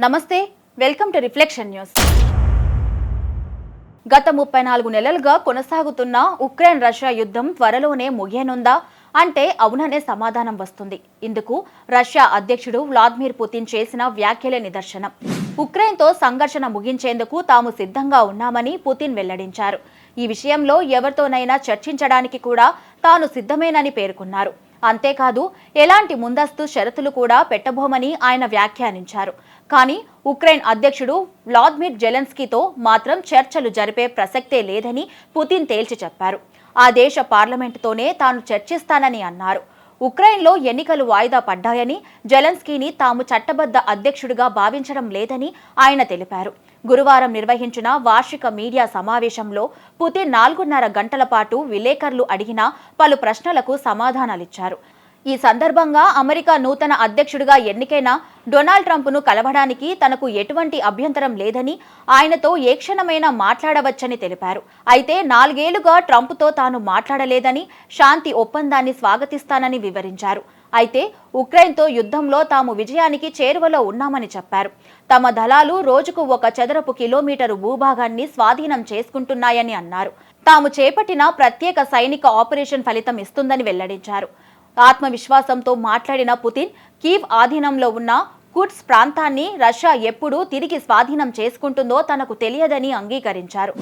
నమస్తే, welcome to reflection news. గత 34 నెలలుగా కొనసాగుతున్న ఉక్రెయిన్ రష్యా యుద్ధం త్వరలోనే ముగియనుందా అంటే అవుననే సమాధానం వస్తుంది. ఇందుకు రష్యా అధ్యక్షుడు వ్లాదిమిర్ పుతిన్ చేసిన వ్యాఖ్యలే నిదర్శనం. ఉక్రెయిన్తో సంఘర్షణ ముగించేందుకు తాము సిద్ధంగా ఉన్నామని పుతిన్ వెల్లడించారు. ఈ విషయంలో ఎవరితోనైనా చర్చించడానికి కూడా తాను సిద్ధమేనని పేర్కొన్నారు. అంతేకాదు ఎలాంటి ముందస్తు షరతులు కూడా పెట్టబోమని ఆయన వ్యాఖ్యానించారు. కానీ ఉక్రెయిన్ అధ్యక్షుడు వ్లాదిమిర్ జెలెన్స్కీతో మాత్రం చర్చలు జరిపే ప్రసక్తే లేదని పుతిన్ తేల్చి చెప్పారు. ఆ దేశ పార్లమెంటుతోనే తాను చర్చిస్తానని అన్నారు. ఉక్రెయిన్లో ఎన్నికలు వాయిదా పడ్డాయని, జెలెన్స్కీని తాము చట్టబద్ధ అధ్యక్షుడిగా భావించడం లేదని ఆయన తెలిపారు. గురువారం నిర్వహించిన వార్షిక మీడియా సమావేశంలో పుతిన్ 4.5 గంటల పాటు విలేకరులు అడిగిన పలు ప్రశ్నలకు సమాధానాలిచ్చారు. ఈ సందర్భంగా అమెరికా నూతన అధ్యక్షుడిగా ఎన్నికైన డొనాల్డ్ ట్రంప్ను కలవడానికి తనకు ఎటువంటి అభ్యంతరం లేదని, ఆయనతో ఏ క్షణమైనా మాట్లాడవచ్చని తెలిపారు. అయితే 4 ఏళ్లుగా ట్రంప్తో తాను మాట్లాడలేదని, శాంతి ఒప్పందాన్ని స్వాగతిస్తానని వివరించారు. అయితే ఉక్రెయిన్తో యుద్ధంలో తాము విజయానికి చేరువలో ఉన్నామని చెప్పారు. తమ దళాలు రోజుకు 1 చదరపు కిలోమీటరు భూభాగాన్ని స్వాధీనం చేసుకుంటున్నాయని అన్నారు. తాము చేపట్టిన ప్రత్యేక సైనిక ఆపరేషన్ ఫలితం ఇస్తుందని వెల్లడించారు. ఆత్మవిశ్వాసంతో మాట్లాడిన పుతిన్ కీవ్ ఆధీనంలో ఉన్న కుర్డ్స్ ప్రాంతాన్ని రష్యా ఎప్పుడు తిరిగి స్వాధీనం చేసుకుంటుందో తనకు తెలియదని అంగీకరించారు.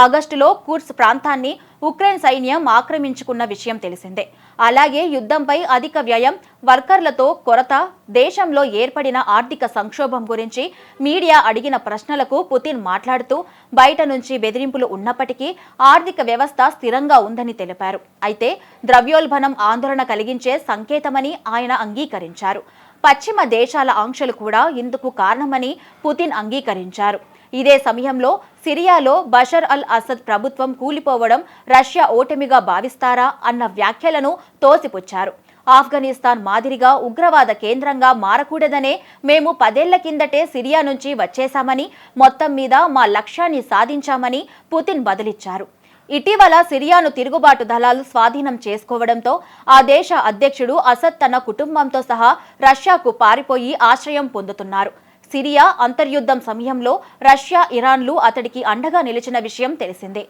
ఆగస్టులో కుర్డ్స్ ప్రాంతాన్ని ఉక్రెయిన్ సైన్యం ఆక్రమించుకున్న విషయం తెలిసిందే. అలాగే యుద్ధంపై అధిక వ్యయం, వర్కర్లతో కొరత, దేశంలో ఏర్పడిన ఆర్థిక సంక్షోభం గురించి మీడియా అడిగిన ప్రశ్నలకు పుతిన్ మాట్లాడుతూ బయట నుంచి బెదిరింపులు ఉన్నప్పటికీ ఆర్థిక వ్యవస్థ స్థిరంగా ఉందని తెలిపారు. అయితే ద్రవ్యోల్బణం ఆందోళన కలిగించే సంకేతమని ఆయన అంగీకరించారు. పశ్చిమ దేశాల ఆంక్షలు కూడా ఇందుకు కారణమని పుతిన్ అంగీకరించారు. ఇదే సమయంలో సిరియాలో బషర్ అల్ అసద్ ప్రభుత్వం కూలిపోవడం రష్యా ఓటమిగా భావిస్తారా అన్న వ్యాఖ్యలను తోసిపుచ్చారు. ఆఫ్ఘనిస్తాన్ మాదిరిగా ఉగ్రవాద కేంద్రంగా మారకూడదనే మేము 10 ఏళ్ల కిందటే సిరియా నుంచి వచ్చేశామని, మొత్తం మీద మా లక్ష్యాన్ని సాధించామని పుతిన్ బదులిచ్చారు. ఇటీవల సిరియాను తిరుగుబాటు దళాలు స్వాధీనం చేసుకోవడంతో ఆ దేశ అధ్యక్షుడు అసద్ తన కుటుంబంతో సహా రష్యాకు పారిపోయి ఆశ్రయం పొందుతున్నారు. సిరియా అంతర్యుద్ధం సమయంలో రష్యా, ఇరాన్లు అతడికి అండగా నిలిచిన విషయం తెలిసిందే.